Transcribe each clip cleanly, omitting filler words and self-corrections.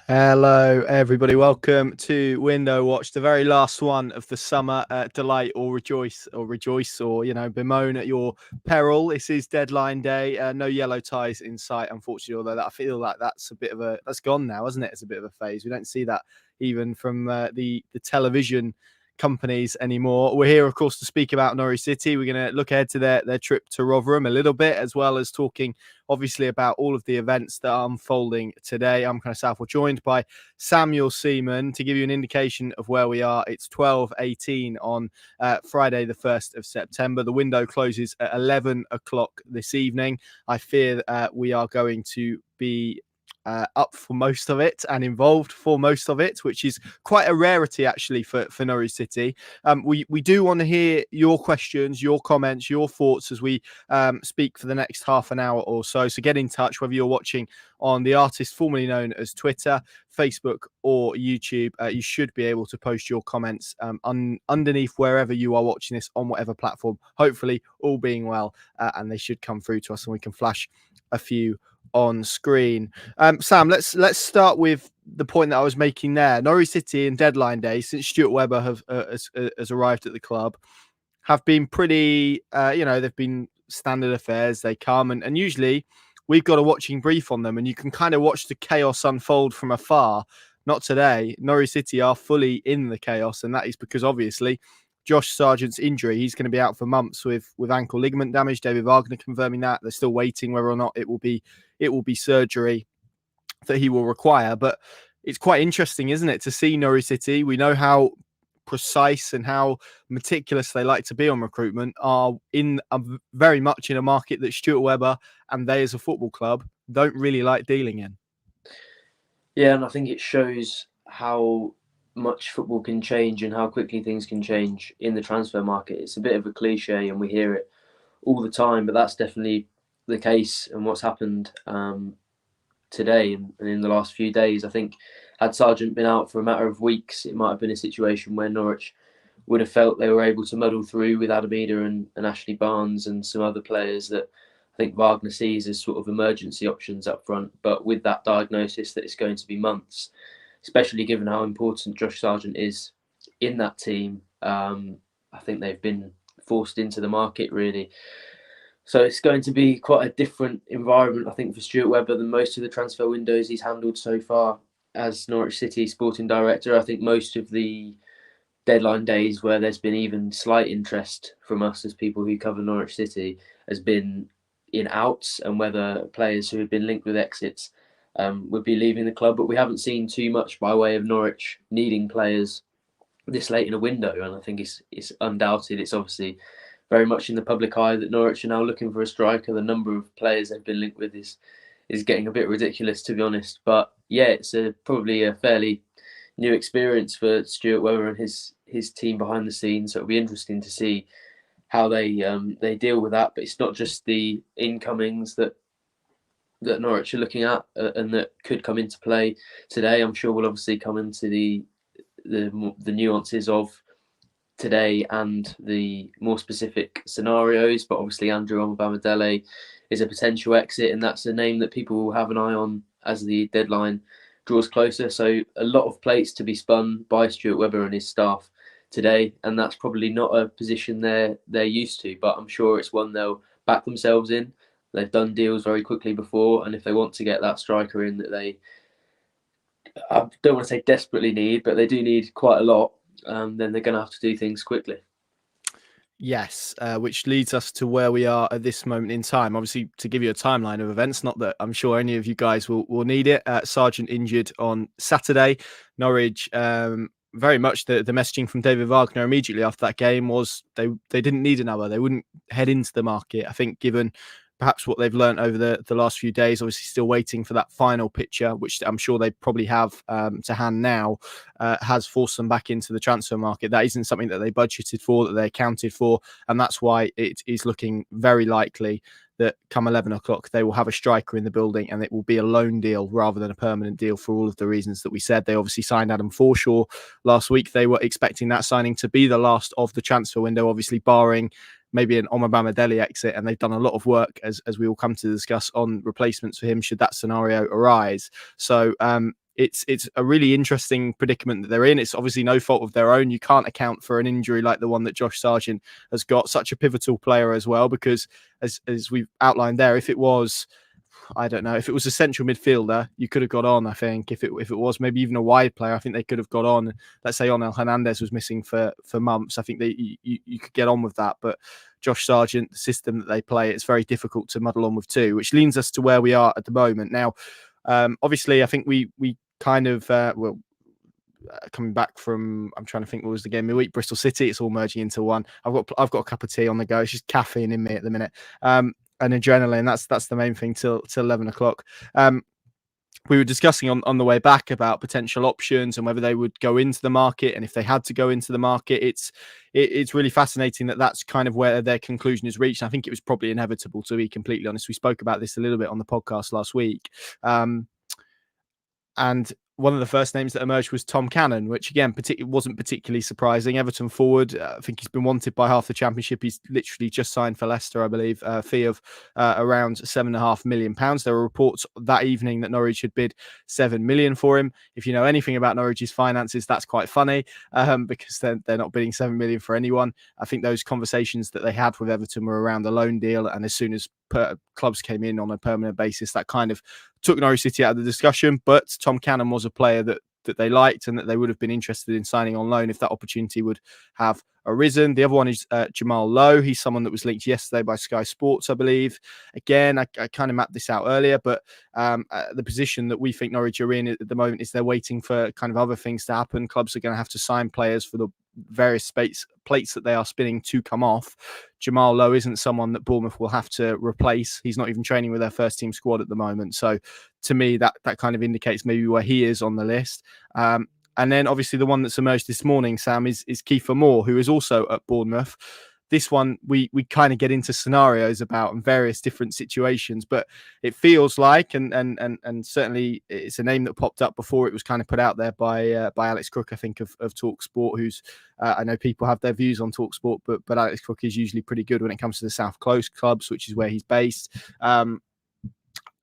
Hello, everybody. Welcome to Window Watch, the very last one of the summer. Delight or rejoice, or bemoan at your peril. This is deadline day. No yellow ties in sight, unfortunately. Although I feel like that's gone now, isn't it? It's a bit of a phase. We don't see that even from the television companies anymore. We're here, of course, to speak about Norwich City. We're going to look ahead to their trip to Rotherham a little bit, as well as talking obviously about all of the events that are unfolding today. I'm kind of Southwell, joined by Samuel Seaman to give you an indication of where we are. It's 12:18 on Friday, the 1st of September. The window closes at 11 o'clock this evening. I fear we are going to be up for most of it and involved for most of it, which is quite a rarity actually for Norwich City. We do want to hear your questions, your comments, your thoughts as we speak for the next half an hour or so. So get in touch, whether you're watching on the artist formerly known as Twitter, Facebook or YouTube. You should be able to post your comments underneath wherever you are watching this on whatever platform, hopefully all being well, and they should come through to us and we can flash a few on screen. Sam, let's start with the point that I was making there. Norwich City in deadline day, since Stuart Webber has arrived at the club, have been pretty, they've been standard affairs. They come and usually we've got a watching brief on them and you can kind of watch the chaos unfold from afar. Not today. Norwich City are fully in the chaos, and that is because obviously Josh Sargent's injury. He's going to be out for months with ankle ligament damage. David Wagner confirming that. They're still waiting whether or not it will be surgery that he will require. But it's quite interesting, isn't it, to see Norwich City. We know how precise and how meticulous they like to be on recruitment, are very much in a market that Stuart Webber and they as a football club don't really like dealing in. Yeah, and I think it shows how much football can change and how quickly things can change in the transfer market. It's a bit of a cliche and we hear it all the time, but that's definitely the case. And what's happened today and in the last few days, I think had Sargent been out for a matter of weeks, it might have been a situation where Norwich would have felt they were able to muddle through with Adamida and Ashley Barnes and some other players that I think Wagner sees as sort of emergency options up front. But with that diagnosis that it's going to be months, especially given how important Josh Sargent is in that team, I think they've been forced into the market really. So it's going to be quite a different environment, I think, for Stuart Webber than most of the transfer windows he's handled so far as Norwich City sporting director. I think most of the deadline days where there's been even slight interest from us as people who cover Norwich City has been in outs and whether players who have been linked with exits would be leaving the club. But we haven't seen too much by way of Norwich needing players this late in a window. And I think it's undoubted. It's obviously very much in the public eye that Norwich are now looking for a striker. The number of players they've been linked with is getting a bit ridiculous, to be honest. But yeah, it's probably a fairly new experience for Stuart Webber and his team behind the scenes. So it'll be interesting to see how they deal with that. But it's not just the incomings that Norwich are looking at and that could come into play today. I'm sure we'll obviously come into the nuances of today and the more specific scenarios. But obviously Andrew Omobamidele is a potential exit, and that's a name that people will have an eye on as the deadline draws closer. So a lot of plates to be spun by Stuart Webber and his staff today, and that's probably not a position they're used to, but I'm sure it's one they'll back themselves in. They've done deals very quickly before, and if they want to get that striker in that they, I don't want to say desperately need, but they do need quite a lot, then they're going to have to do things quickly. Yes, which leads us to where we are at this moment in time. Obviously, to give you a timeline of events, not that I'm sure any of you guys will need it. Sargent injured on Saturday. Norwich, very much the messaging from David Wagner immediately after that game was they didn't need another. They wouldn't head into the market. I think given perhaps what they've learned over the last few days, obviously still waiting for that final picture, which I'm sure they probably have to hand now, has forced them back into the transfer market. That isn't something that they budgeted for, that they accounted for, and that's why it is looking very likely that come 11 o'clock, they will have a striker in the building and it will be a loan deal rather than a permanent deal for all of the reasons that we said. They obviously signed Adam Forshaw last week. They were expecting that signing to be the last of the transfer window, obviously barring maybe an Omobamidele exit, and they've done a lot of work, as we will come to discuss, on replacements for him should that scenario arise. So it's a really interesting predicament that they're in. It's obviously no fault of their own. You can't account for an injury like the one that Josh Sargent has got, such a pivotal player as well, because as we've outlined there, if it was, I don't know, if it was a central midfielder, you could have got on. I think if it was maybe even a wide player, I think they could have got on. Let's say Onel Hernandez was missing for months. I think you could get on with that. But Josh Sargent, the system that they play, it's very difficult to muddle on with too, which leads us to where we are at the moment. Now, obviously, I think we kind of coming back from, I'm trying to think what was the game midweek, Bristol City. It's all merging into one. I've got a cup of tea on the go. It's just caffeine in me at the minute. And adrenaline. That's the main thing till 11 o'clock. We were discussing on the way back about potential options and whether they would go into the market, and if they had to go into the market. It's really fascinating that that's kind of where their conclusion is reached. I think it was probably inevitable, to be completely honest. We spoke about this a little bit on the podcast last week. And one of the first names that emerged was Tom Cannon, which again wasn't particularly surprising. Everton forward, I think he's been wanted by half the Championship. He's literally just signed for Leicester, I believe, a fee of around £7.5 million. There were reports that evening that Norwich had bid £7 million for him. If you know anything about Norwich's finances, that's quite funny, because they're not bidding £7 million for anyone. I think those conversations that they had with Everton were around the loan deal, and as soon as clubs came in on a permanent basis, that kind of took Norwich City out of the discussion. But Tom Cannon was a player that they liked and that they would have been interested in signing on loan if that opportunity would have arisen. The other one is Jamal Lowe. He's someone that was linked yesterday by Sky Sports, I believe. Again, I kind of mapped this out earlier, but the position that we think Norwich are in at the moment is they're waiting for kind of other things to happen. Clubs are going to have to sign players for the various plates that they are spinning to come off. Jamal Lowe isn't someone that Bournemouth will have to replace. He's not even training with their first team squad at the moment. So to me, that kind of indicates maybe where he is on the list. And then obviously the one that's emerged this morning, Sam, is Kiefer Moore, who is also at Bournemouth. This one we kind of get into scenarios about in various different situations, but it feels like, and certainly it's a name that popped up before it was kind of put out there by Alex Crook, I think, of TalkSport, who's I know people have their views on TalkSport, but Alex Crook is usually pretty good when it comes to the South Coast clubs, which is where he's based.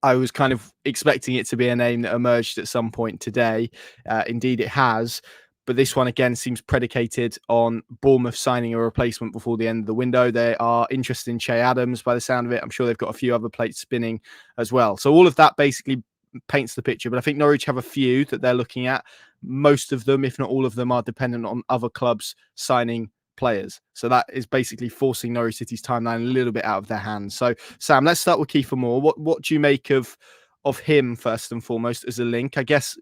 I was kind of expecting it to be a name that emerged at some point today. Indeed, it has. But this one, again, seems predicated on Bournemouth signing a replacement before the end of the window. They are interested in Che Adams by the sound of it. I'm sure they've got a few other plates spinning as well. So all of that basically paints the picture. But I think Norwich have a few that they're looking at. Most of them, if not all of them, are dependent on other clubs signing players. So that is basically forcing Norwich City's timeline a little bit out of their hands. So, Sam, let's start with Kiefer Moore. What do you make of him first and foremost as a link? I guess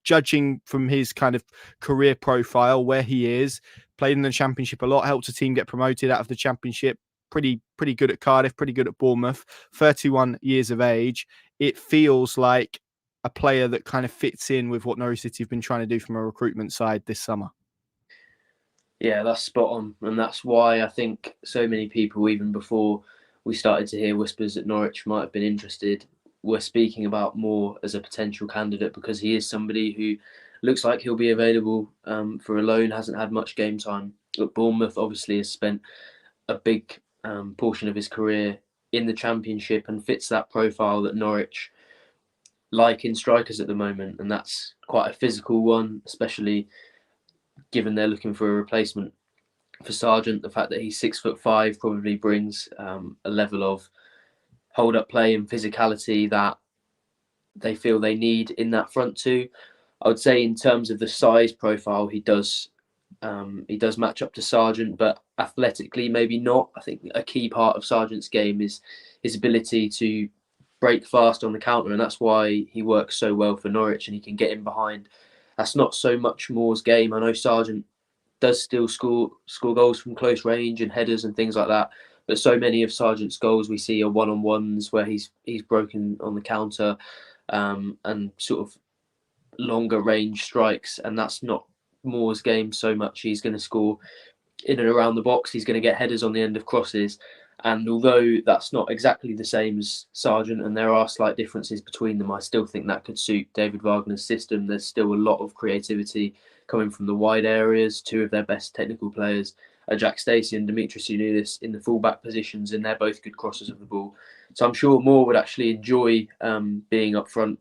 judging from his kind of career profile, where he is, played in the Championship a lot, helped a team get promoted out of the Championship, pretty good at Cardiff, pretty good at Bournemouth, 31 years of age. It feels like a player that kind of fits in with what Norwich City have been trying to do from a recruitment side this summer. Yeah, that's spot on. And that's why I think so many people, even before we started to hear whispers that Norwich might have been interested, were speaking about Moore as a potential candidate, because he is somebody who looks like he'll be available for a loan, hasn't had much game time at Bournemouth, obviously has spent a big portion of his career in the Championship and fits that profile that Norwich like in strikers at the moment. And that's quite a physical one, especially given they're looking for a replacement for Sargent. The fact that he's 6'5" probably brings a level of hold-up play and physicality that they feel they need in that front two. I would say in terms of the size profile, he does match up to Sargent, but athletically maybe not. I think a key part of Sargent's game is his ability to break fast on the counter, and that's why he works so well for Norwich and he can get in behind. That's not so much Moore's game. I know Sargent does still score goals from close range and headers and things like that, but so many of Sargent's goals we see are one-on-ones where he's broken on the counter and sort of longer range strikes, and that's not Moore's game so much. He's going to score in and around the box. He's going to get headers on the end of crosses. And although that's not exactly the same as Sargent, and there are slight differences between them, I still think that could suit David Wagner's system. There's still a lot of creativity coming from the wide areas. Two of their best technical players are Jack Stacey and Dimitris Yunidis in the fullback positions, and they're both good crossers of the ball. So I'm sure Moore would actually enjoy being up front.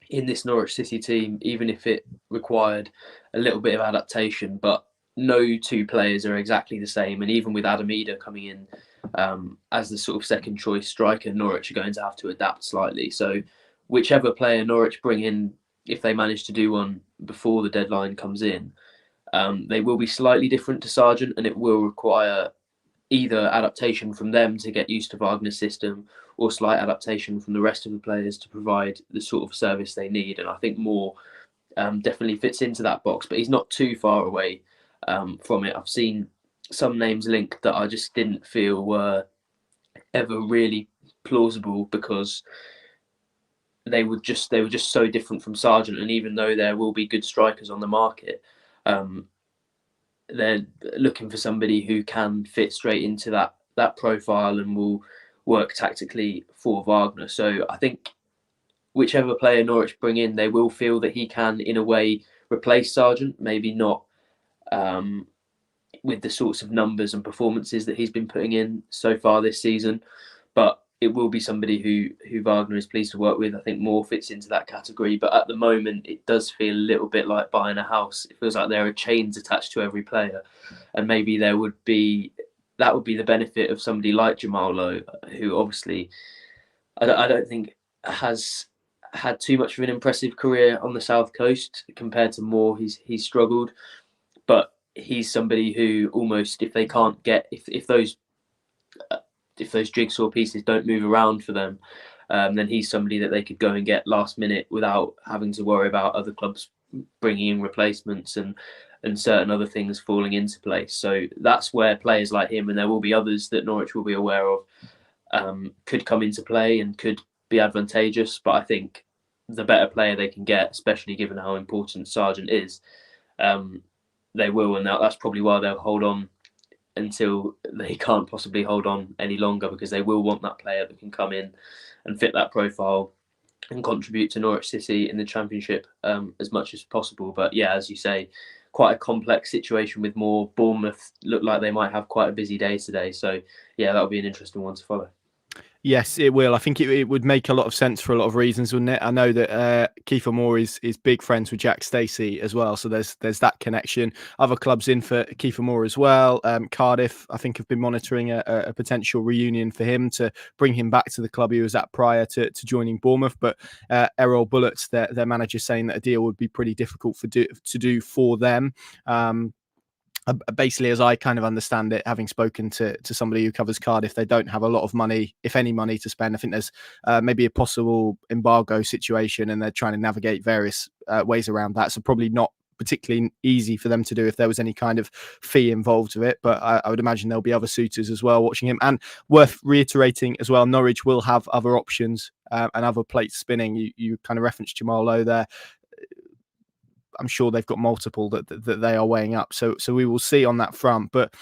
in this Norwich City team, even if it required a little bit of adaptation. But no two players are exactly the same. And even with Adam Eder coming in as the sort of second choice striker, Norwich are going to have to adapt slightly. So whichever player Norwich bring in, if they manage to do one before the deadline comes in, they will be slightly different to Sargent, and it will require either adaptation from them to get used to Wagner's system, or slight adaptation from the rest of the players to provide the sort of service they need. And I think Moore definitely fits into that box, but he's not too far away from it. I've seen some names linked that I just didn't feel were ever really plausible, because they were just so different from Sargent. And even though there will be good strikers on the market, they're looking for somebody who can fit straight into that profile and will work tactically for Wagner. So I think whichever player Norwich bring in, they will feel that he can, in a way, replace Sargent. Maybe not with the sorts of numbers and performances that he's been putting in so far this season, but it will be somebody who Wagner is pleased to work with. I think Moore fits into that category, but at the moment it does feel a little bit like buying a house. It feels like there are chains attached to every player, and maybe that would be the benefit of somebody like Jamal Lowe, who obviously I don't think has had too much of an impressive career on the South Coast compared to Moore. He's struggled, but he's somebody who almost, if they can't get, if those jigsaw pieces don't move around for them, then he's somebody that they could go and get last minute without having to worry about other clubs bringing in replacements and certain other things falling into place. So that's where players like him, and there will be others that Norwich will be aware of, could come into play and could be advantageous. But I think the better player they can get, especially given how important Sargent is, they will, and that's probably why they'll hold on until they can't possibly hold on any longer, because they will want that player that can come in and fit that profile and contribute to Norwich City in the Championship as much as possible. But yeah, as you say, quite a complex situation with Moore. Bournemouth look like they might have quite a busy day today. So yeah, that'll be an interesting one to follow. Yes, it will. I think it would make a lot of sense for a lot of reasons, wouldn't it? I know that Kiefer Moore is big friends with Jack Stacey as well, so there's that connection. Other clubs in for Kiefer Moore as well. Cardiff, I think, have been monitoring a potential reunion for him to bring him back to the club he was at prior to joining Bournemouth. But Errol Bullets, their manager, saying that a deal would be pretty difficult to do for them. Basically, as I kind of understand it, having spoken to somebody who covers Cardiff, they don't have a lot of money, if any money, to spend. I think there's maybe a possible embargo situation, and they're trying to navigate various ways around that. So probably not particularly easy for them to do if there was any kind of fee involved with it. But I would imagine there'll be other suitors as well watching him. And worth reiterating as well, Norwich will have other options and other plates spinning. You kind of referenced Jamal Lowe there. I'm sure they've got multiple that they are weighing up. So we will see on that front. But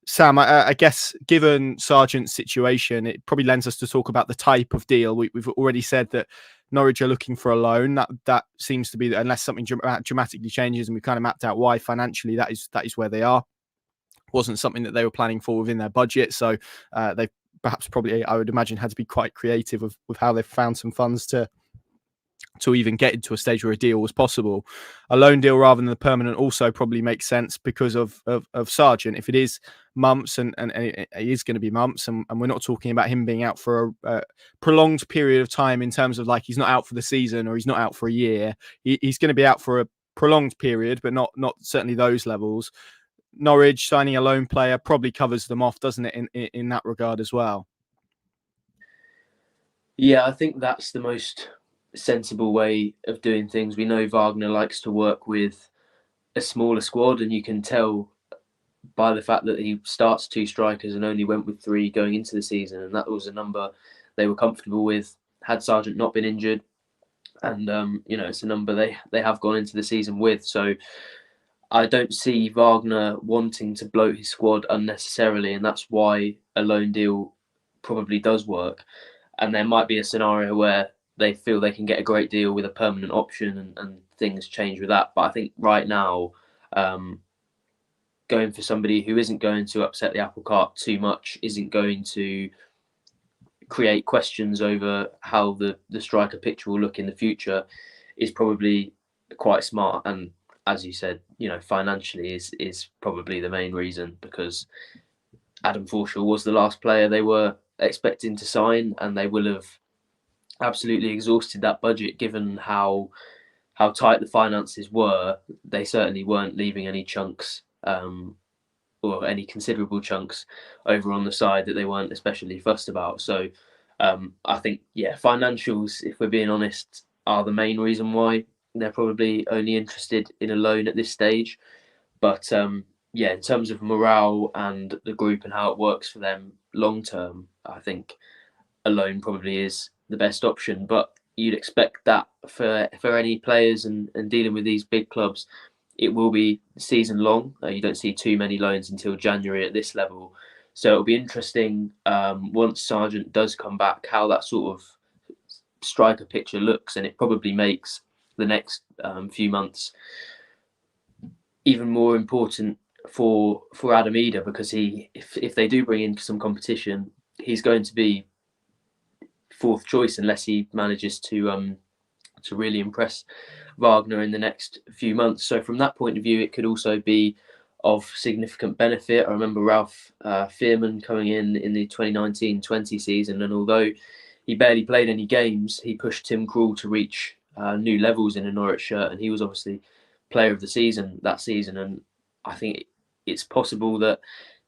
Sam, I guess given Sargent's situation, it probably lends us to talk about the type of deal. We've already said that Norwich are looking for a loan. That seems to be, unless something dramatically changes, and we've kind of mapped out why financially that is where they are. Wasn't something that they were planning for within their budget. So they've perhaps probably, I would imagine, had to be quite creative with how they've found some funds to even get into a stage where a deal was possible. A loan deal rather than the permanent also probably makes sense because of Sargent. If it is months, and it is going to be months, and we're not talking about him being out for a prolonged period of time in terms of like he's not out for the season or he's not out for a year. He's going to be out for a prolonged period, but not certainly those levels. Norwich signing a loan player probably covers them off, doesn't it, in that regard as well? Yeah, I think that's the most sensible way of doing things. We know Wagner likes to work with a smaller squad, and you can tell by the fact that he starts two strikers and only went with three going into the season, and that was a number they were comfortable with had Sargent not been injured. And it's a number they have gone into the season with. So I don't see Wagner wanting to bloat his squad unnecessarily, and that's why a loan deal probably does work. And there might be a scenario where they feel they can get a great deal with a permanent option, and things change with that. But I think right now, going for somebody who isn't going to upset the apple cart too much, isn't going to create questions over how the striker picture will look in the future, is probably quite smart. And as you said, financially is probably the main reason, because Adam Forshaw was the last player they were expecting to sign, and they will have absolutely exhausted that budget given how tight the finances were. They certainly weren't leaving any chunks, or any considerable chunks over on the side that they weren't especially fussed about. So I think, financials, if we're being honest, are the main reason why they're probably only interested in a loan at this stage. But in terms of morale and the group and how it works for them long term, I think a loan probably is the best option. But you'd expect that for any players and dealing with these big clubs, it will be season long. You don't see too many loans until January at this level. So it'll be interesting once Sargent does come back, how that sort of striker picture looks, and it probably makes the next few months even more important for Adam Eder, because if they do bring in some competition, he's going to be fourth choice unless he manages to really impress Wagner in the next few months. So from that point of view, it could also be of significant benefit. I remember Ralph Seaman coming in the 2019-20 season, and although he barely played any games, he pushed Tim Krul to reach new levels in a Norwich shirt, and he was obviously player of the season that season. And I think it's possible that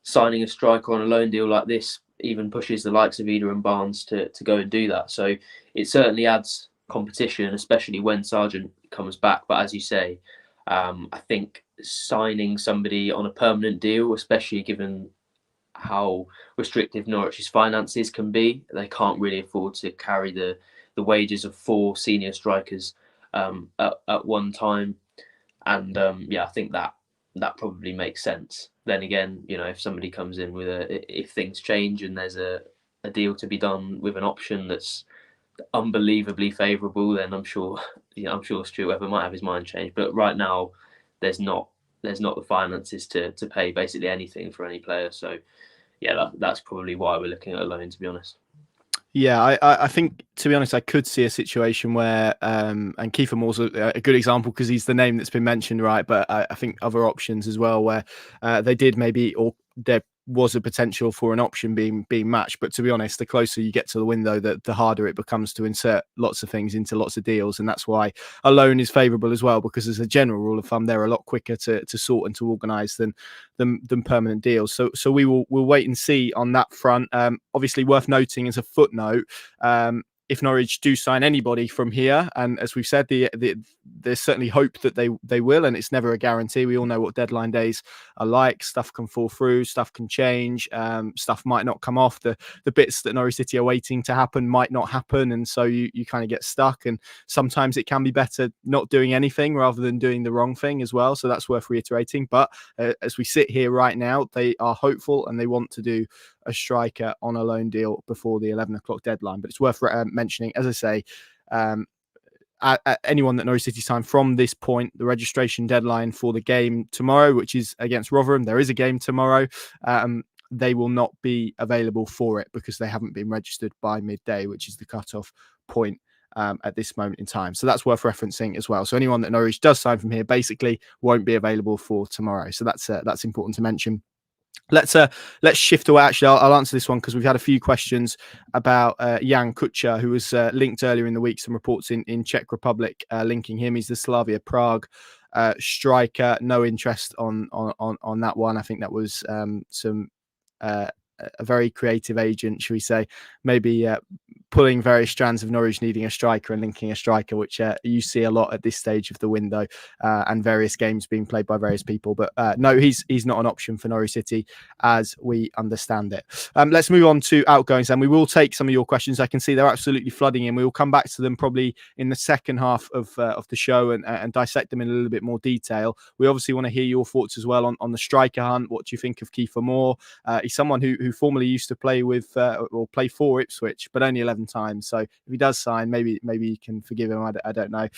signing a striker on a loan deal like this even pushes the likes of Eder and Barnes to go and do that. So it certainly adds competition, especially when Sargent comes back. But as you say, I think signing somebody on a permanent deal, especially given how restrictive Norwich's finances can be, they can't really afford to carry the wages of 4 senior strikers at one time. And I think that probably makes sense. Then again, if somebody comes in with if things change and there's a deal to be done with an option that's unbelievably favourable, then I'm sure Stuart Webber might have his mind changed. But right now, there's not the finances to pay basically anything for any player. So that's probably why we're looking at a loan, to be honest. Yeah, I think, to be honest, I could see a situation where, and Kiefer Moore's a good example because he's the name that's been mentioned, right? But I think other options as well, where they did maybe, or there was a potential for an option being matched. But to be honest, the closer you get to the window, the harder it becomes to insert lots of things into lots of deals. And that's why a loan is favourable as well, because as a general rule of thumb, they're a lot quicker to sort and to organise than permanent deals. So we'll wait and see on that front. Obviously worth noting as a footnote, if Norwich do sign anybody from here, and as we've said, there's certainly hope that they will, and it's never a guarantee. We all know what deadline days are like. Stuff can fall through, stuff can change, stuff might not come off. The bits that Norwich City are waiting to happen might not happen, and so you kind of get stuck. And sometimes it can be better not doing anything rather than doing the wrong thing as well. So that's worth reiterating. But as we sit here right now, they are hopeful and they want to do a striker on a loan deal before the 11 o'clock deadline. But it's worth mentioning, as I say, anyone that Norwich City signed from this point, the registration deadline for the game tomorrow, which is against Rotherham, there is a game tomorrow, they will not be available for it because they haven't been registered by midday, which is the cut-off point at this moment in time. So that's worth referencing as well. So anyone that Norwich does sign from here basically won't be available for tomorrow. So that's important to mention. Let's shift away. Actually, I'll answer this one because we've had a few questions about Jan Kuča, who was linked earlier in the week. Some reports in Czech Republic linking him. He's the Slavia Prague striker. No interest on that one. I think that was a very creative agent, should we say, maybe pulling various strands of Norwich needing a striker and linking a striker, which you see a lot at this stage of the window, and various games being played by various people. But no, he's not an option for Norwich City as we understand it. Let's move on to outgoings, and we will take some of your questions. I can see they're absolutely flooding in. We will come back to them probably in the second half of the show and dissect them in a little bit more detail. We obviously want to hear your thoughts as well on the striker hunt. What do you think of Kiefer Moore? He's someone who formerly used to play with or play for Ipswich, but only 11 times. So if he does sign, maybe you can forgive him. I don't know.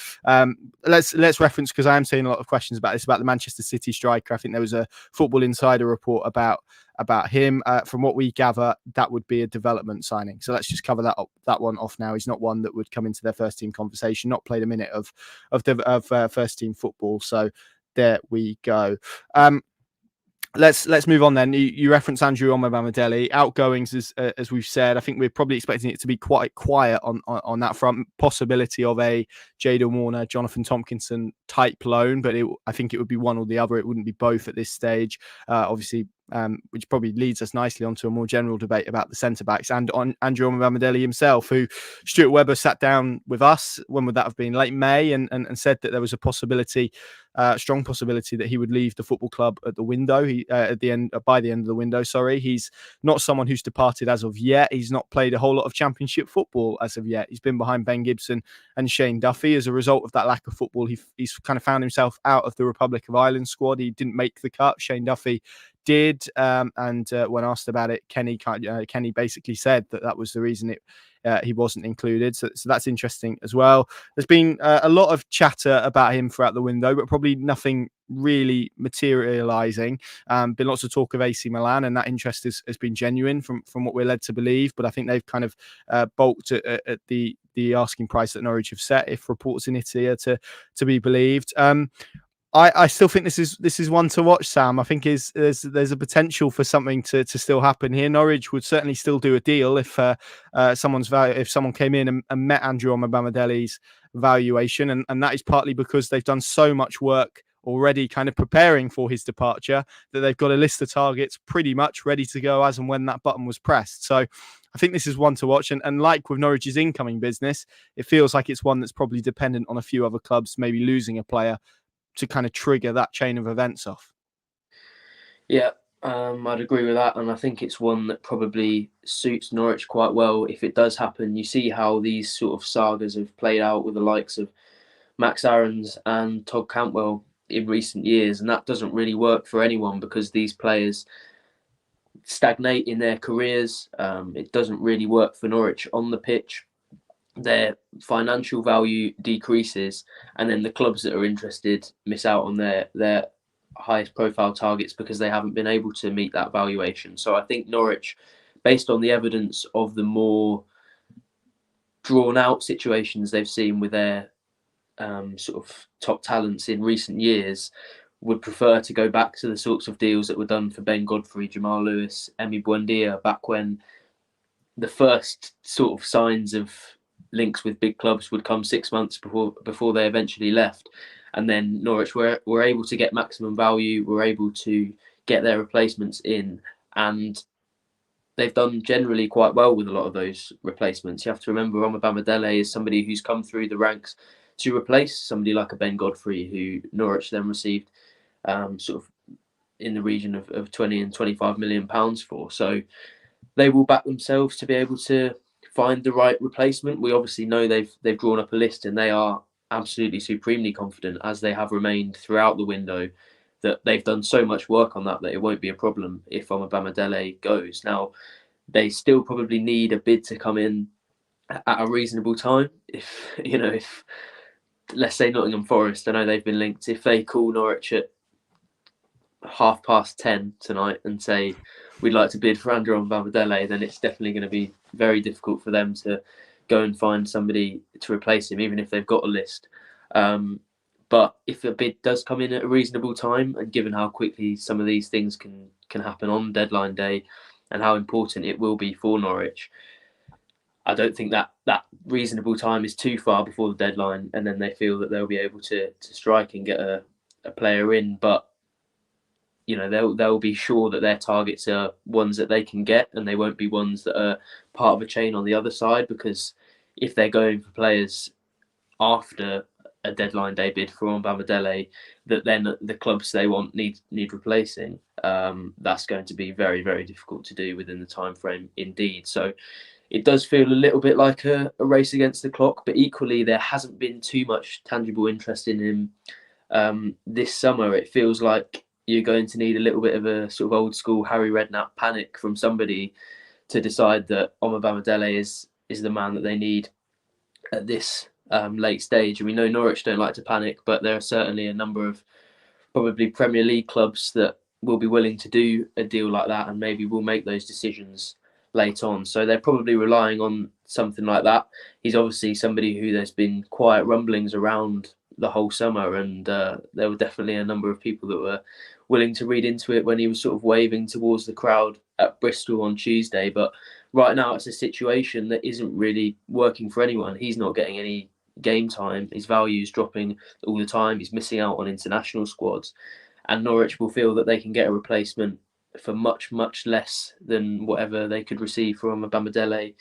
Let's reference, because I am seeing a lot of questions about this, about the Manchester City striker. I think there was a Football Insider report about him. From what we gather, that would be a development signing. So let's just cover that one off now. He's not one that would come into their first team conversation. Not played a minute of first team football. So there we go. Let's move on then. You reference Andrew Omobamidele. Outgoings, as we've said, I think we're probably expecting it to be quite quiet on that front. Possibility of a Jadon Warner, Jonathan Tompkinson type loan, but I think it would be one or the other. It wouldn't be both at this stage. Obviously, which probably leads us nicely onto a more general debate about the centre-backs and on Andrew Omobamidele himself, who Stuart Webber sat down with us, when would that have been, late May, and said that there was a possibility, strong possibility, that he would leave the football club at the window. By the end of the window, sorry. He's not someone who's departed as of yet. He's not played a whole lot of championship football as of yet. He's been behind Ben Gibson and Shane Duffy. As a result of that lack of football, he's kind of found himself out of the Republic of Ireland squad. He didn't make the cut. Shane Duffy did, and when asked about it, Kenny basically said that was the reason he wasn't included. So that's interesting as well. There's been a lot of chatter about him throughout the window, but probably nothing really materializing. Been lots of talk of AC Milan, and that interest has been genuine from what we're led to believe. But I think they've kind of balked at the asking price that Norwich have set, if reports in Italy are to be believed. I still think this is one to watch, Sam. I think there's a potential for something to still happen here. Norwich would certainly still do a deal if someone came in and met Andrew Omobamidele's valuation, and that is partly because they've done so much work already kind of preparing for his departure that they've got a list of targets pretty much ready to go as and when that button was pressed. So I think this is one to watch, and like with Norwich's incoming business, it feels like it's one that's probably dependent on a few other clubs maybe losing a player to kind of trigger that chain of events off. Yeah, I'd agree with that, and I think it's one that probably suits Norwich quite well if it does happen. You see how these sort of sagas have played out with the likes of Max Aarons and Todd Cantwell in recent years, and that doesn't really work for anyone because these players stagnate in their careers. It doesn't really work for Norwich on the pitch. Their financial value decreases, and then the clubs that are interested miss out on their highest profile targets because they haven't been able to meet that valuation. So I think Norwich, based on the evidence of the more drawn out situations they've seen with their sort of top talents in recent years, would prefer to go back to the sorts of deals that were done for Ben Godfrey, Jamal Lewis, Emi Buendia, back when the first sort of signs of links with big clubs would come 6 months before they eventually left. And then Norwich were able to get maximum value, were able to get their replacements in, and they've done generally quite well with a lot of those replacements. You have to remember Omobamidele is somebody who's come through the ranks to replace somebody like a Ben Godfrey, who Norwich then received sort of in the region of 20 and 25 million pounds for. So they will back themselves to be able to find the right replacement. We obviously know they've drawn up a list, and they are absolutely supremely confident, as they have remained throughout the window, that they've done so much work on that it won't be a problem if Omobamidele goes. Now, they still probably need a bid to come in at a reasonable time. If let's say Nottingham Forest, I know they've been linked, if they call Norwich at 10:30 tonight and say we'd like to bid for Andrew Omobamidele, then it's definitely going to be very difficult for them to go and find somebody to replace him, even if they've got a list. But if a bid does come in at a reasonable time, and given how quickly some of these things can happen on deadline day and how important it will be for Norwich, I don't think that reasonable time is too far before the deadline, and then they feel that they'll be able to strike and get a player in. But they'll be sure that their targets are ones that they can get, and they won't be ones that are part of a chain on the other side, because if they're going for players after a deadline day bid for Omobamidele that then the clubs they want need replacing, that's going to be very, very difficult to do within the time frame indeed. So it does feel a little bit like a race against the clock, but equally there hasn't been too much tangible interest in him this summer. It feels like you're going to need a little bit of a sort of old school Harry Redknapp panic from somebody to decide that Omobamidele is is the man that they need at this late stage. And we know Norwich don't like to panic, but there are certainly a number of probably Premier League clubs that will be willing to do a deal like that, and maybe will make those decisions late on. So they're probably relying on something like that. He's obviously somebody who there's been quiet rumblings around the whole summer, and there were definitely a number of people that were willing to read into it when he was sort of waving towards the crowd at Bristol on Tuesday. But right now it's a situation that isn't really working for anyone. He's not getting any game time. His value's dropping all the time. He's missing out on international squads, and Norwich will feel that they can get a replacement for much, much less than whatever they could receive from Bamidele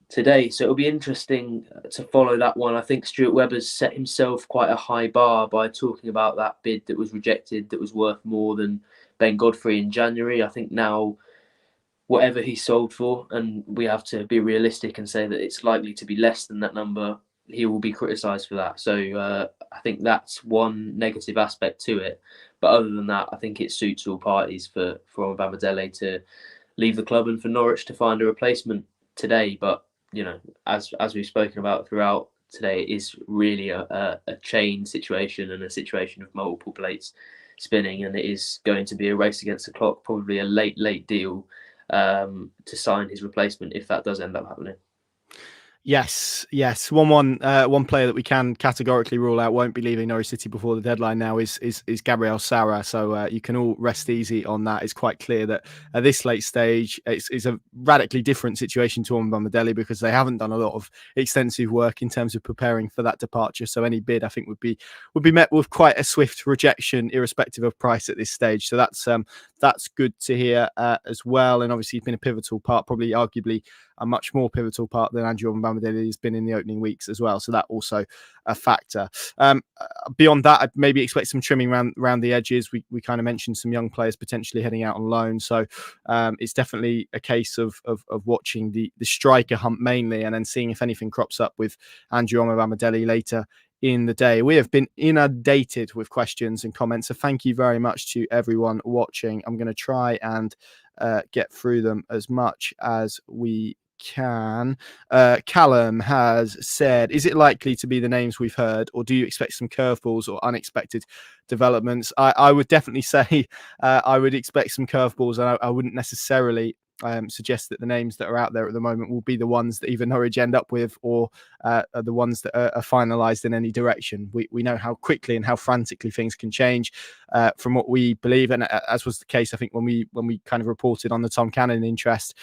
today. So it'll be interesting to follow that one. I think Stuart Webber's set himself quite a high bar by talking about that bid that was rejected, that was worth more than Ben Godfrey in January. I think now, whatever he sold for, and we have to be realistic and say that it's likely to be less than that number, he will be criticised for that. So I think that's one negative aspect to it. But other than that, I think it suits all parties for Bamidele to leave the club and for Norwich to find a replacement today. But as we've spoken about throughout today, it is really a chain situation and a situation of multiple plates spinning, and it is going to be a race against the clock, probably a late deal to sign his replacement if that does end up happening. Yes. One player that we can categorically rule out won't be leaving Norwich City before the deadline now is Gabriel Sara. So you can all rest easy on that. It's quite clear that at this late stage, it's a radically different situation to Bamidele because they haven't done a lot of extensive work in terms of preparing for that departure. So any bid, I think, would be met with quite a swift rejection, irrespective of price at this stage. So that's good to hear as well. And obviously, he's been a pivotal part, probably arguably a much more pivotal part than Andrew Bamidele has been in the opening weeks as well. So that also a factor. Beyond that, I'd maybe expect some trimming around the edges. We kind of mentioned some young players potentially heading out on loan. So it's definitely a case of watching the striker hunt mainly, and then seeing if anything crops up with Andrew Bamidele later in the day. We have been inundated with questions and comments, so thank you very much to everyone watching. I'm going to try and get through them as much as we can. Callum has said, is it likely to be the names we've heard, or do you expect some curveballs or unexpected developments? I would definitely say I would expect some curveballs, and I wouldn't necessarily suggest that the names that are out there at the moment will be the ones that either Norwich end up with or are the ones that are finalised in any direction. We know how quickly and how frantically things can change from what we believe, and as was the case, I think when we kind of reported on the Tom Cannon interest,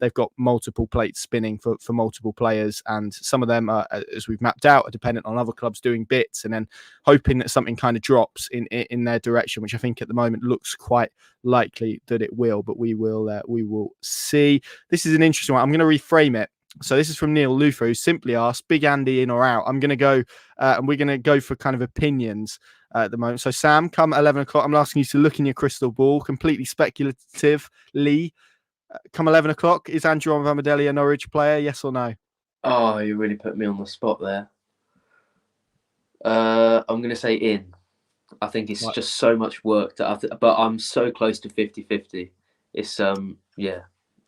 they've got multiple plates spinning for multiple players, and some of them are, as we've mapped out, are dependent on other clubs doing bits and then hoping that something kind of drops in their direction, which I think at the moment looks quite likely that it will, but we will see. This is an interesting one. I'm going to reframe it. So this is from Neil Luther, who simply asked, Big Andy in or out? I'm going to go, and we're going to go for kind of opinions at the moment. So Sam, come 11 o'clock, I'm asking you to look in your crystal ball, completely speculatively. Come 11 o'clock, is Andrew Bamidele a Norwich player? Yes or no? Oh, you really put me on the spot there. I'm going to say in. I think it's just so much work but I'm so close to 50-50. It's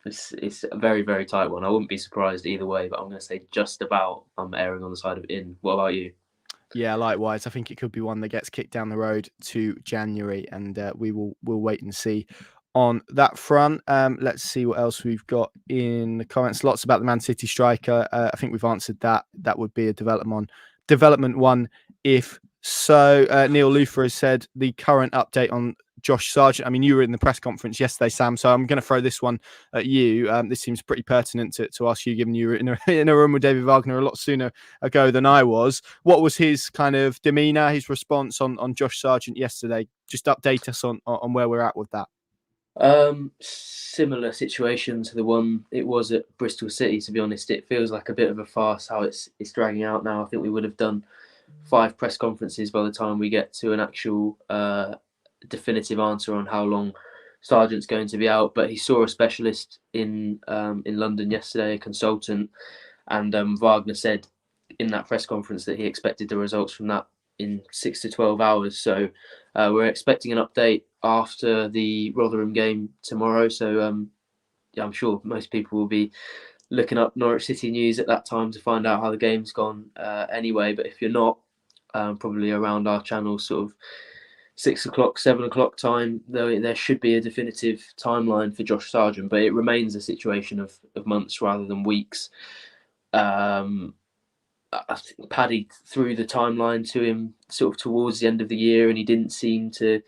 it's a very, very tight one. I wouldn't be surprised either way, but I'm going to say just about I'm erring on the side of in. What about you? Yeah, likewise. I think it could be one that gets kicked down the road to January, and we'll wait and see on that front. Let's see what else we've got in the comments. Lots about the Man City striker. I think we've answered that. That would be a development one if so. Neil Luther has said the current update on Josh Sargent. I mean, you were in the press conference yesterday, Sam, so I'm going to throw this one at you. This seems pretty pertinent to ask you, given you were in a room with David Wagner a lot sooner ago than I was. What was his kind of demeanour, his response on Josh Sargent yesterday? Just update us on where we're at with that. Similar situation to the one it was at Bristol City, to be honest. It feels like a bit of a farce how it's dragging out now. I think we would have done 5 press conferences by the time we get to an actual definitive answer on how long Sargent's going to be out. But he saw a specialist in London yesterday, a consultant, and Wagner said in that press conference that he expected the results from that in 6 to 12 hours. So we're expecting an update after the Rotherham game tomorrow. So I'm sure most people will be looking up Norwich City news at that time to find out how the game's gone anyway. But if you're not, probably around our channel, sort of 6 o'clock, 7 o'clock time, there should be a definitive timeline for Josh Sargent, but it remains a situation of months rather than weeks. I think Paddy threw the timeline to him sort of towards the end of the year, and he didn't seem to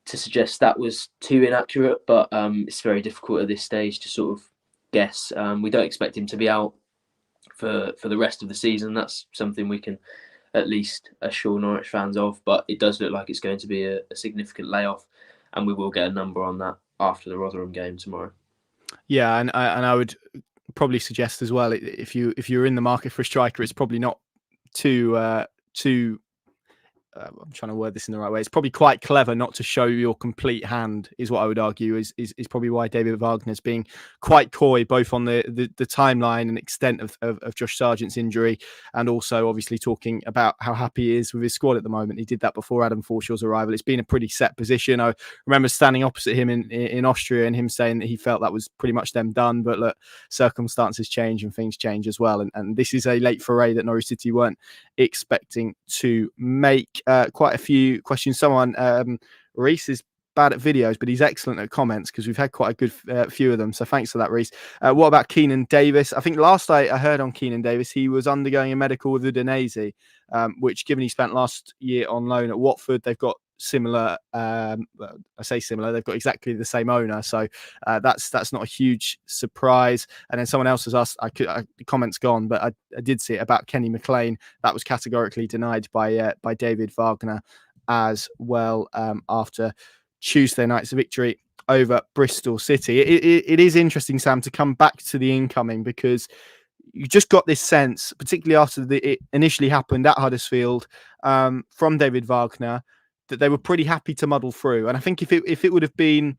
suggest that was too inaccurate, but it's very difficult at this stage to sort of guess. We don't expect him to be out for the rest of the season. That's something we can at least assure Norwich fans of, but it does look like it's going to be a significant layoff, and we will get a number on that after the Rotherham game tomorrow. Yeah, and I would probably suggest as well, if you're in the market for a striker, it's probably not too I'm trying to word this in the right way. It's probably quite clever not to show your complete hand, is what I would argue is probably why David Wagner's being quite coy, both on the timeline and extent of Josh Sargent's injury, and also obviously talking about how happy he is with his squad at the moment. He did that before Adam Forshaw's arrival. It's been a pretty set position. I remember standing opposite him in Austria and him saying that he felt that was pretty much them done, but look, circumstances change and things change as well. And this is a late foray that Norwich City weren't expecting to make. Quite a few questions. Someone, Reese is bad at videos, but he's excellent at comments because we've had quite a good few of them. So thanks for that, Reese. What about Keenan Davis? I think last I heard on Keenan Davis, he was undergoing a medical with Udinese, which, given he spent last year on loan at Watford, they've got similar. I say similar. They've got exactly the same owner, so that's not a huge surprise. And then someone else has asked. The comments gone, but I did see it about Kenny McLean. That was categorically denied by David Wagner as well after Tuesday night's victory over Bristol City. It is interesting, Sam, to come back to the incoming, because you just got this sense, particularly after it initially happened at Huddersfield, from David Wagner, that they were pretty happy to muddle through. And I think if it would have been,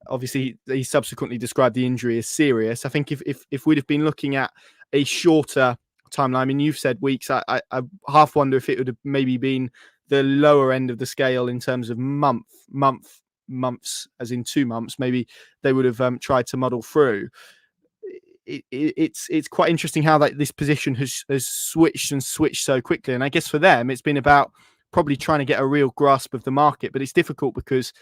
obviously he subsequently described the injury as serious. I think if we'd have been looking at a shorter timeline, I mean, you've said weeks, I half wonder if it would have maybe been the lower end of the scale in terms of months, as in 2 months, maybe they would have tried to muddle through. It's quite interesting how this position has switched so quickly. And I guess for them, it's been about probably trying to get a real grasp of the market, but it's difficult because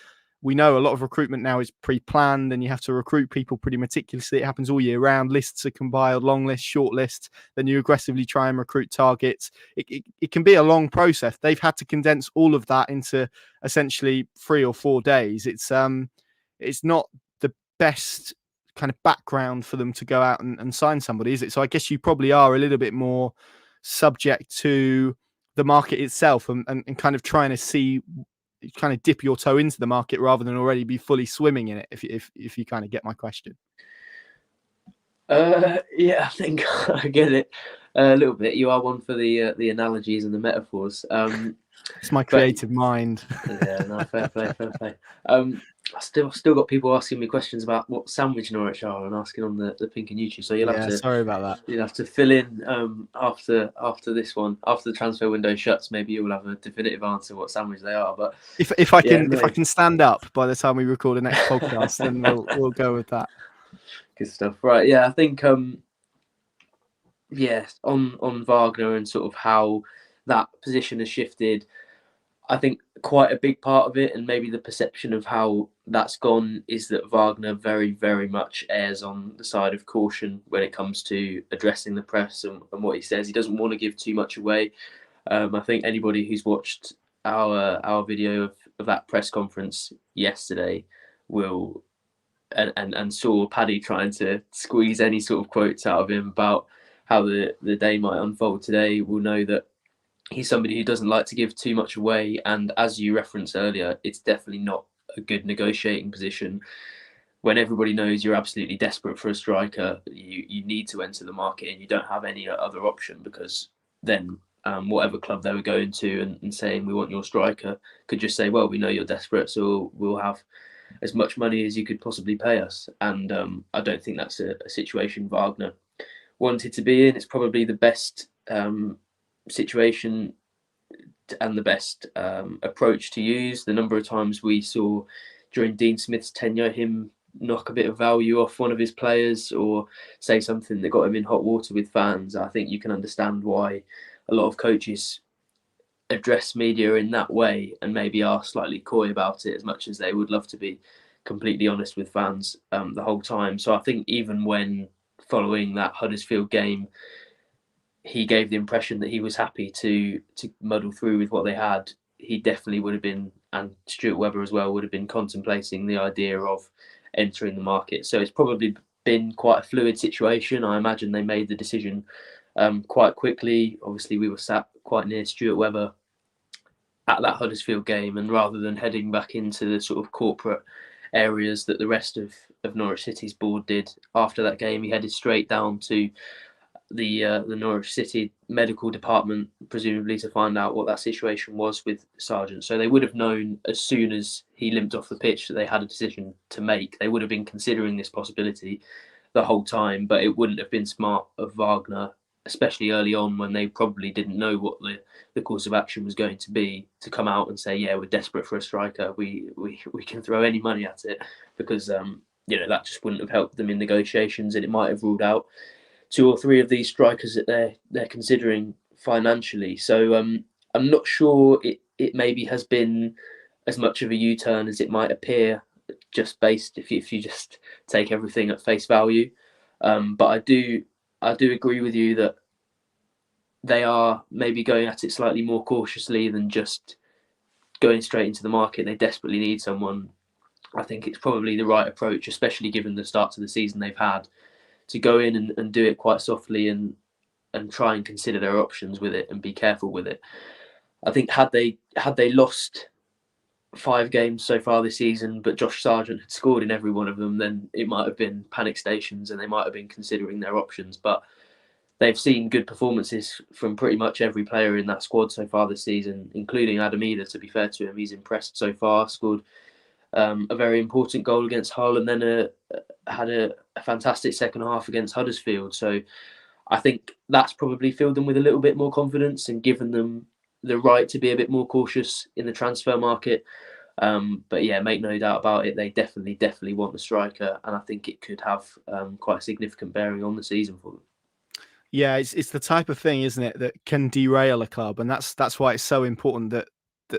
we know a lot of recruitment now is pre-planned and you have to recruit people pretty meticulously. It happens all year round. Lists are compiled, long lists, short lists. Then you aggressively try and recruit targets. It can be a long process. They've had to condense all of that into essentially 3 or 4 days. It's not the best kind of background for them to go out and sign somebody, is it? So I guess you probably are a little bit more subject to the market itself and kind of trying to see, kind of dip your toe into the market rather than already be fully swimming in it, if you kind of get my question. Yeah, I think I get it a little bit. You are one for the analogies and the metaphors. It's my creative mind. Yeah, no, fair play. I still got people asking me questions about what sandwich Norwich are and asking on the Pink and YouTube. So you'll have to. Sorry about that. You'll have to fill in after this one, after the transfer window shuts. Maybe you'll have a definitive answer what sandwich they are. But if I can stand up by the time we record the next podcast, then we'll go with that. Good stuff. Right. Yeah, I think on Wagner and sort of how that position has shifted, I think quite a big part of it, and maybe the perception of how that's gone, is that Wagner very, very much errs on the side of caution when it comes to addressing the press and what he says. He doesn't want to give too much away. I think anybody who's watched our video of that press conference yesterday will and saw Paddy trying to squeeze any sort of quotes out of him about how the day might unfold today will know that he's somebody who doesn't like to give too much away. And as you referenced earlier, it's definitely not a good negotiating position. When everybody knows you're absolutely desperate for a striker, you need to enter the market and you don't have any other option, because then whatever club they were going to and saying, we want your striker, could just say, well, we know you're desperate, so we'll have as much money as you could possibly pay us. And I don't think that's a situation Wagner wanted to be in. It's probably the best situation and the best approach to use. The number of times we saw during Dean Smith's tenure him knock a bit of value off one of his players or say something that got him in hot water with fans, I think you can understand why a lot of coaches address media in that way and maybe are slightly coy about it, as much as they would love to be completely honest with fans the whole time. So I think even when following that Huddersfield game, he gave the impression that he was happy to muddle through with what they had. He definitely would have been, and Stuart Webber as well, would have been contemplating the idea of entering the market. So it's probably been quite a fluid situation. I imagine they made the decision quite quickly. Obviously, we were sat quite near Stuart Webber at that Huddersfield game, and rather than heading back into the sort of corporate areas that the rest of Norwich City's board did after that game, he headed straight down to the Norwich City medical department, presumably to find out what that situation was with Sargent. So they would have known as soon as he limped off the pitch that they had a decision to make. They would have been considering this possibility the whole time, but it wouldn't have been smart of Wagner, especially early on when they probably didn't know what the course of action was going to be, to come out and say, yeah, we're desperate for a striker. We can throw any money at it, because that just wouldn't have helped them in negotiations, and it might have ruled out two or three of these strikers that they're considering financially. So I'm not sure it maybe has been as much of a U-turn as it might appear, just based if you just take everything at face value. But I do agree with you that they are maybe going at it slightly more cautiously than just going straight into the market. They desperately need someone. I think it's probably the right approach, especially given the start to the season they've had, to go in and do it quite softly and try and consider their options with it and be careful with it. I think had they lost 5 games so far this season, but Josh Sargent had scored in every one of them, then it might have been panic stations and they might have been considering their options. But they've seen good performances from pretty much every player in that squad so far this season, including Adam Eder. To be fair to him, he's impressed so far. Scored a very important goal against Hull, and then had a fantastic second half against Huddersfield. So I think that's probably filled them with a little bit more confidence and given them the right to be a bit more cautious in the transfer market. But yeah, make no doubt about it, they definitely want the striker, and I think it could have quite a significant bearing on the season for them. Yeah, it's the type of thing, isn't it, that can derail a club, and that's why it's so important that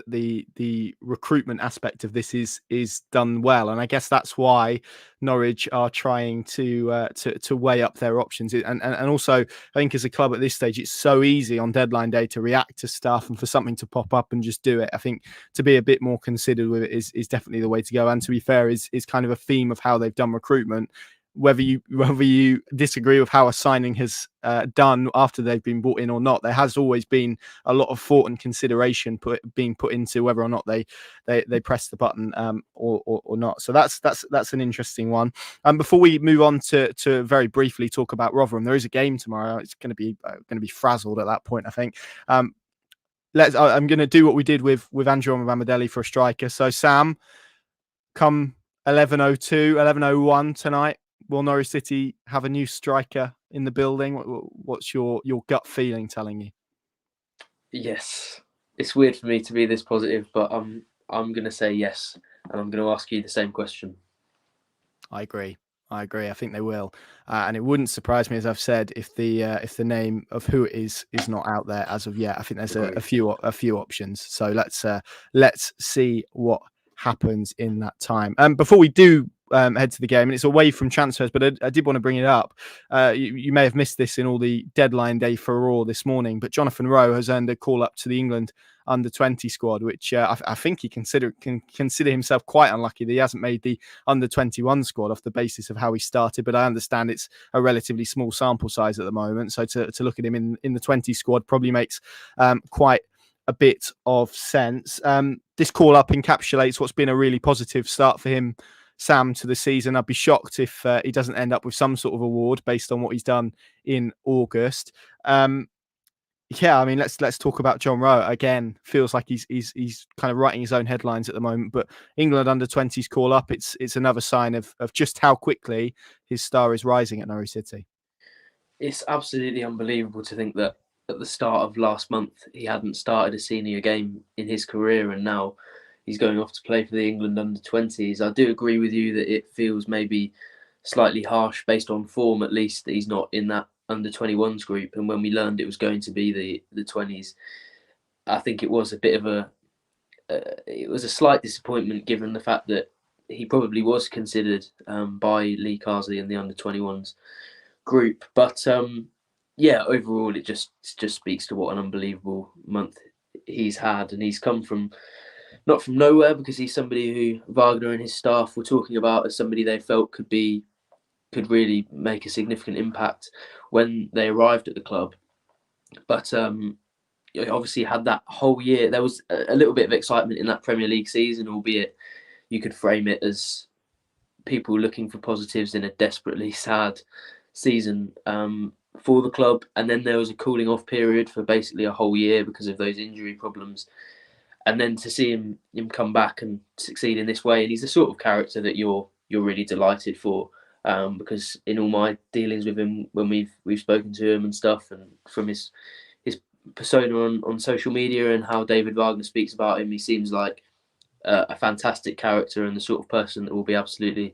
the recruitment aspect of this is done well. And I guess that's why Norwich are trying to weigh up their options. And also, I think as a club at this stage, it's so easy on deadline day to react to stuff and for something to pop up and just do it. I think to be a bit more considered with it is definitely the way to go. And to be fair, is kind of a theme of how they've done recruitment. Whether you disagree with how a signing has done after they've been brought in or not, there has always been a lot of thought and consideration being put into whether or not they press the button or not. So that's an interesting one. Before we move on to very briefly talk about Rotherham, there is a game tomorrow. It's going to be frazzled at that point, I think. I'm going to do what we did with Andrew Ramadelli for a striker. So Sam, come 11:02, 11:01 tonight, will Norwich City have a new striker in the building? What's your gut feeling telling you? Yes, it's weird for me to be this positive, but I'm going to say yes, and I'm going to ask you the same question. I agree. I think they will, and it wouldn't surprise me, as I've said, if the name of who it is not out there as of yet. I think there's a few options. So let's see what happens in that time. Before we do head to the game, and it's away from transfers, but I did want to bring it up. You may have missed this in all the deadline day furore this morning, but Jonathan Rowe has earned a call up to the England under-20 squad, which I think he can consider himself quite unlucky that he hasn't made the under-21 squad off the basis of how he started. But I understand it's a relatively small sample size at the moment, so to look at him in the 20 squad probably makes quite a bit of sense. This call up encapsulates what's been a really positive start for him, Sam, to the season. I'd be shocked if he doesn't end up with some sort of award based on what he's done in August. Yeah, I mean, let's talk about John Rowe again. Feels like he's kind of writing his own headlines at the moment. But England under-20s call up. It's another sign of just how quickly his star is rising at Norwich City. It's absolutely unbelievable to think that at the start of last month he hadn't started a senior game in his career, and now he's going off to play for the England under-20s. I do agree with you that it feels maybe slightly harsh based on form, at least, that he's not in that under-21s group. And when we learned it was going to be the 20s, I think it was a bit of it was a slight disappointment, given the fact that he probably was considered by Lee Carsley in the under-21s group. But yeah, overall, it just speaks to what an unbelievable month he's had, and he's come from not from nowhere, because he's somebody who Wagner and his staff were talking about as somebody they felt could really make a significant impact when they arrived at the club. But obviously had that whole year. There was a little bit of excitement in that Premier League season, albeit you could frame it as people looking for positives in a desperately sad season for the club. And then there was a cooling off period for basically a whole year because of those injury problems. And then to see him come back and succeed in this way, and he's the sort of character that you're really delighted for, because in all my dealings with him, when we've spoken to him and stuff, and from his persona on social media and how David Wagner speaks about him, he seems like a fantastic character and the sort of person that will be absolutely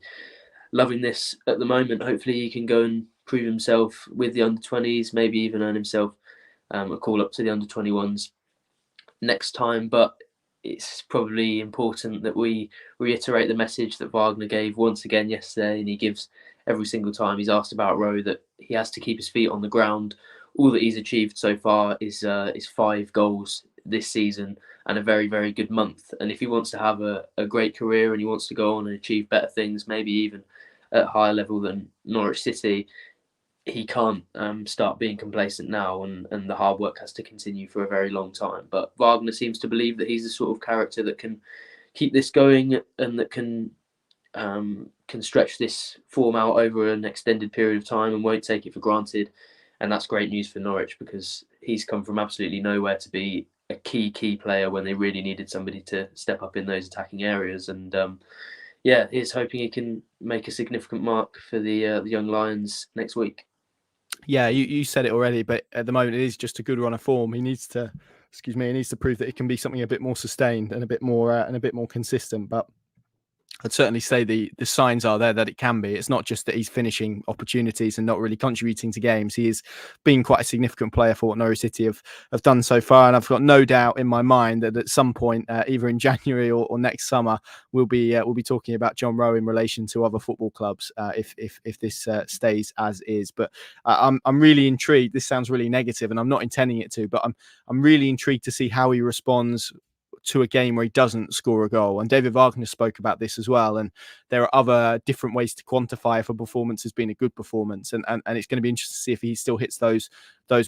loving this at the moment. Hopefully he can go and prove himself with the under-20s, maybe even earn himself a call up to the under-21s next time. But it's probably important that we reiterate the message that Wagner gave once again yesterday, and he gives every single time he's asked about Rowe, that he has to keep his feet on the ground. All that he's achieved so far is 5 goals this season and a very, very good month. And if he wants to have a great career and he wants to go on and achieve better things, maybe even at a higher level than Norwich City, he can't start being complacent now, and the hard work has to continue for a very long time. But Wagner seems to believe that he's the sort of character that can keep this going and that can stretch this form out over an extended period of time and won't take it for granted. And that's great news for Norwich, because he's come from absolutely nowhere to be a key player when they really needed somebody to step up in those attacking areas. And yeah, he's hoping he can make a significant mark for the Young Lions next week. Yeah, you said it already, but at the moment it is just a good run of form. He needs to, he needs to prove that it can be something a bit more sustained and a bit more consistent. But I'd certainly say the signs are there that it can be. It's not just that he's finishing opportunities and not really contributing to games. He has been quite a significant player for what Norwich City have done so far. And I've got no doubt in my mind that at some point, either in January or next summer, we'll be talking about John Rowe in relation to other football clubs if this stays as is. But I'm really intrigued. This sounds really negative, and I'm not intending it to, but I'm really intrigued to see how he responds to a game where he doesn't score a goal. And David Wagner spoke about this as well. And there are other different ways to quantify if a performance has been a good performance. And it's going to be interesting to see if he still hits those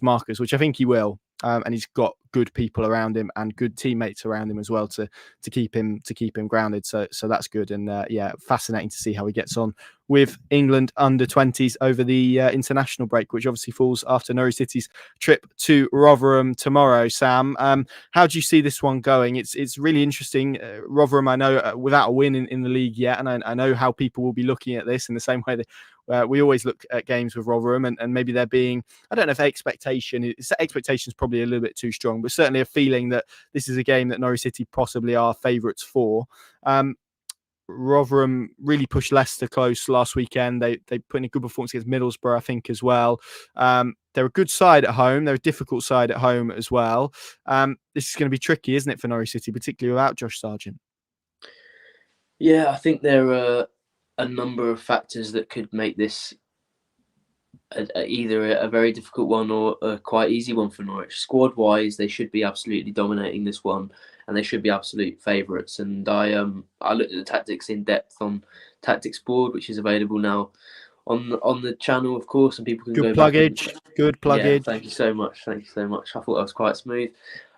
markers, which I think he will. And he's got good people around him and good teammates around him as well to keep him grounded. So that's good. And yeah, fascinating to see how he gets on with England under-20s over the international break, which obviously falls after Norwich City's trip to Rotherham tomorrow. Sam, how do you see this one going? It's really interesting. Rotherham, I know, without a win in the league yet, and I know how people will be looking at this in the same way that we always look at games with Rotherham, and maybe they're being, I don't know if expectation is probably a little bit too strong, but certainly a feeling that this is a game that Norwich City possibly are favourites for. Rotherham really pushed Leicester close last weekend. They put in a good performance against Middlesbrough, I think, as well. They're a good side at home. They're a difficult side at home as well. This is going to be tricky, isn't it, for Norwich City, particularly without Josh Sargent? Yeah, I think there are a number of factors that could make this either a very difficult one or a quite easy one for Norwich. Squad-wise, they should be absolutely dominating this one, and they should be absolute favourites. And I looked at the tactics in depth on Tactics Board, which is available now on the channel, of course, and people can good go pluggage, back. Good pluggage. Yeah, thank you so much. I thought that was quite smooth.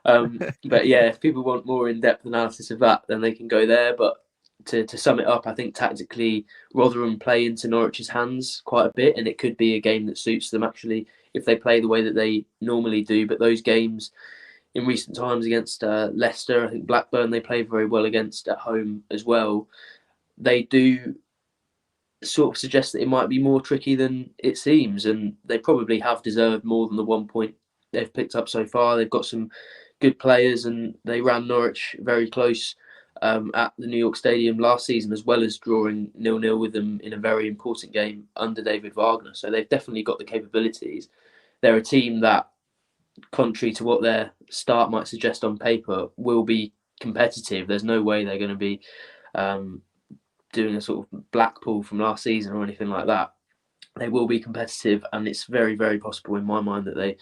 But yeah, if people want more in-depth analysis of that, then they can go there. But to sum it up, I think tactically Rotherham play into Norwich's hands quite a bit, and it could be a game that suits them actually if they play the way that they normally do. But those games in recent times against Leicester, I think Blackburn, they play very well against at home as well. They do sort of suggest that it might be more tricky than it seems, and they probably have deserved more than the 1 point they've picked up so far. They've got some good players, and they ran Norwich very close at the New York Stadium last season, as well as drawing 0-0 with them in a very important game under David Wagner. So they've definitely got the capabilities. They're a team that, contrary to what their start might suggest on paper, will be competitive. There's no way they're going to be doing a sort of Blackpool from last season or anything like that. They will be competitive, and it's very, very possible in my mind that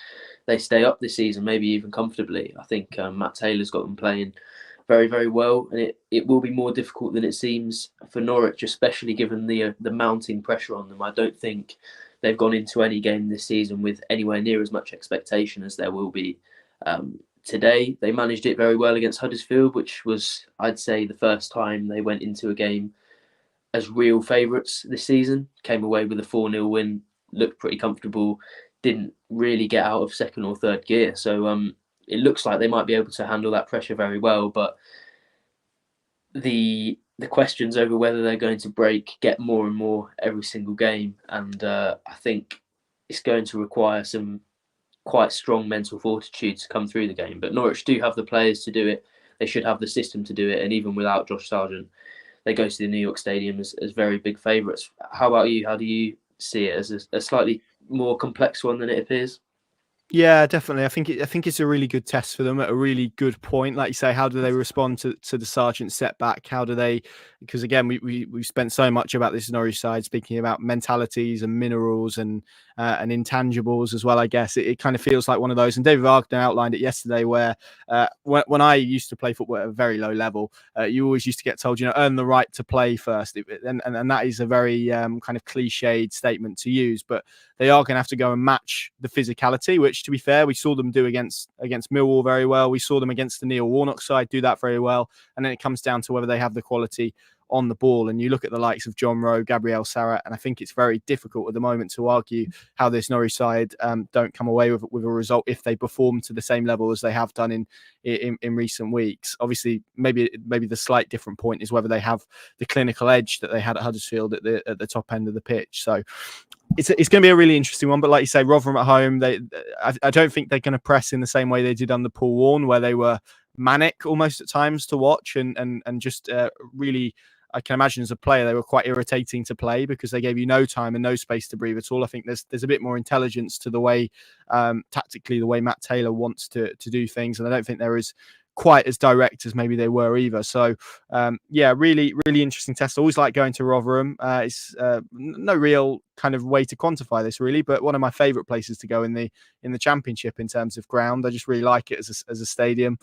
they stay up this season, maybe even comfortably. I think Matt Taylor's got them playing very, very well, and it will be more difficult than it seems for Norwich, especially given the mounting pressure on them. I don't think they've gone into any game this season with anywhere near as much expectation as there will be today. They managed it very well against Huddersfield, which was, I'd say, the first time they went into a game as real favourites this season. Came away with a 4-0 win, looked pretty comfortable, didn't really get out of second or third gear. So it looks like they might be able to handle that pressure very well. But the questions over whether they're going to break get more and more every single game. And I think it's going to require some quite strong mental fortitude to come through the game. But Norwich do have the players to do it. They should have the system to do it. And even without Josh Sargent, they go to the New York Stadium as very big favourites. How about you? How do you see it as a slightly more complex one than it appears? Yeah, definitely. I think it's a really good test for them at a really good point. Like you say, how do they respond to the Sargent setback? How do they? Because again, we've spent so much about this Norwich side speaking about mentalities and minerals and intangibles as well. I guess it kind of feels like one of those. And David Wagner outlined it yesterday, where when I used to play football at a very low level, you always used to get told, earn the right to play first, and that is a very kind of cliched statement to use, but they are going to have to go and match the physicality, which, to be fair, we saw them do against Millwall very well. We saw them against the Neil Warnock side do that very well. And then it comes down to whether they have the quality on the ball. And you look at the likes of John Rowe, Gabriel Sarat, and I think it's very difficult at the moment to argue how this Norwich side don't come away with a result if they perform to the same level as they have done in recent weeks. Obviously, maybe the slight different point is whether they have the clinical edge that they had at Huddersfield at the top end of the pitch. So it's going to be a really interesting one. But like you say, Rotherham at home, I don't think they're going to press in the same way they did under Paul Warne, where they were manic almost at times to watch and just really, I can imagine as a player, they were quite irritating to play because they gave you no time and no space to breathe at all. I think there's a bit more intelligence to the way, tactically, the way Matt Taylor wants to do things. And I don't think there is quite as direct as maybe they were either. So, really, really interesting test. I always like going to Rotherham. It's no real kind of way to quantify this really, but one of my favourite places to go in the Championship in terms of ground. I just really like it as a stadium.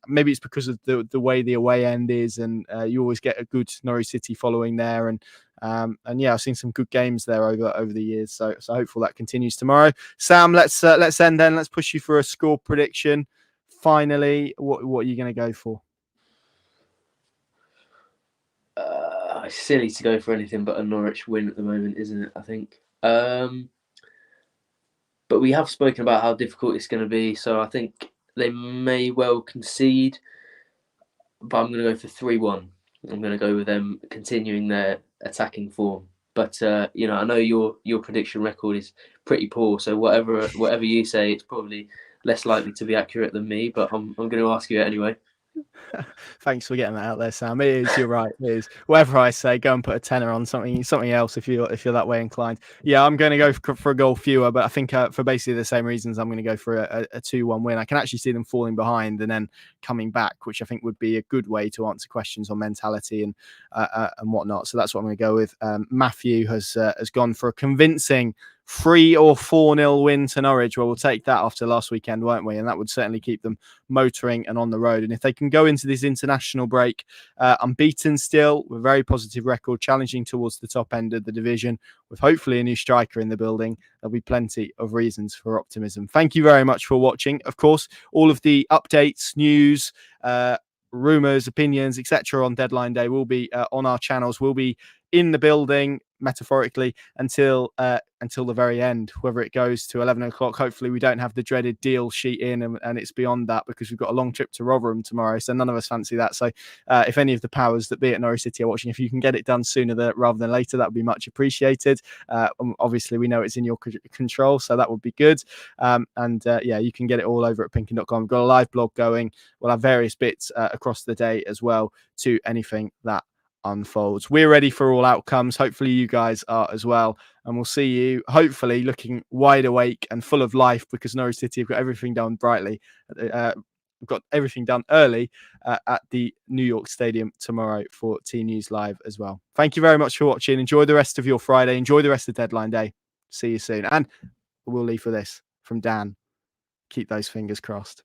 Maybe it's because of the way the away end is, and you always get a good Norwich City following there. And I've seen some good games there over the years. So hopeful that continues tomorrow. Sam, let's end then. Let's push you for a score prediction. Finally, what are you going to go for? It's silly to go for anything but a Norwich win at the moment, isn't it? I think. But we have spoken about how difficult it's going to be, so I think they may well concede. But I'm going to go for 3-1. I'm going to go with them continuing their attacking form. But I know your prediction record is pretty poor, so whatever you say, it's probably less likely to be accurate than me. But I'm going to ask you it anyway. Thanks for getting that out there, Sam. It is, you're right. It is. Whatever I say, go and put a tenner on something else if you're that way inclined. Yeah, I'm going to go for a goal fewer, but I think for basically the same reasons, I'm going to go for a 2-1 win. I can actually see them falling behind and then coming back, which I think would be a good way to answer questions on mentality and whatnot. So that's what I'm going to go with. Matthew has gone for a convincing 3 or 4-0 win to Norwich. Well, we'll take that after last weekend, won't we? And that would certainly keep them motoring and on the road. And if they can go into this international break unbeaten still, with a very positive record, challenging towards the top end of the division, with hopefully a new striker in the building, there'll be plenty of reasons for optimism. Thank you very much for watching. Of course, all of the updates, news, rumours, opinions, etc. on deadline day will be on our channels. We'll be in the building metaphorically until the very end, whether it goes to 11 o'clock. Hopefully we don't have the dreaded deal sheet in and it's beyond that, because we've got a long trip to Rotherham tomorrow, so none of us fancy that. So if any of the powers that be at Norwich City are watching, if you can get it done sooner rather than later, that would be much appreciated. Obviously we know it's in your control, so that would be good. You can get it all over at pinkin.com. We've got a live blog going. We'll have various bits across the day as well to anything that unfolds. We're ready for all outcomes. Hopefully you guys are as well, and we'll see you hopefully looking wide awake and full of life, because Norwich City have got everything done brightly. We've got everything done early at the New York Stadium tomorrow for T News Live as well. Thank you very much for watching. Enjoy the rest of your Friday. Enjoy the rest of deadline day. See you soon. And we'll leave for this from Dan. Keep those fingers crossed.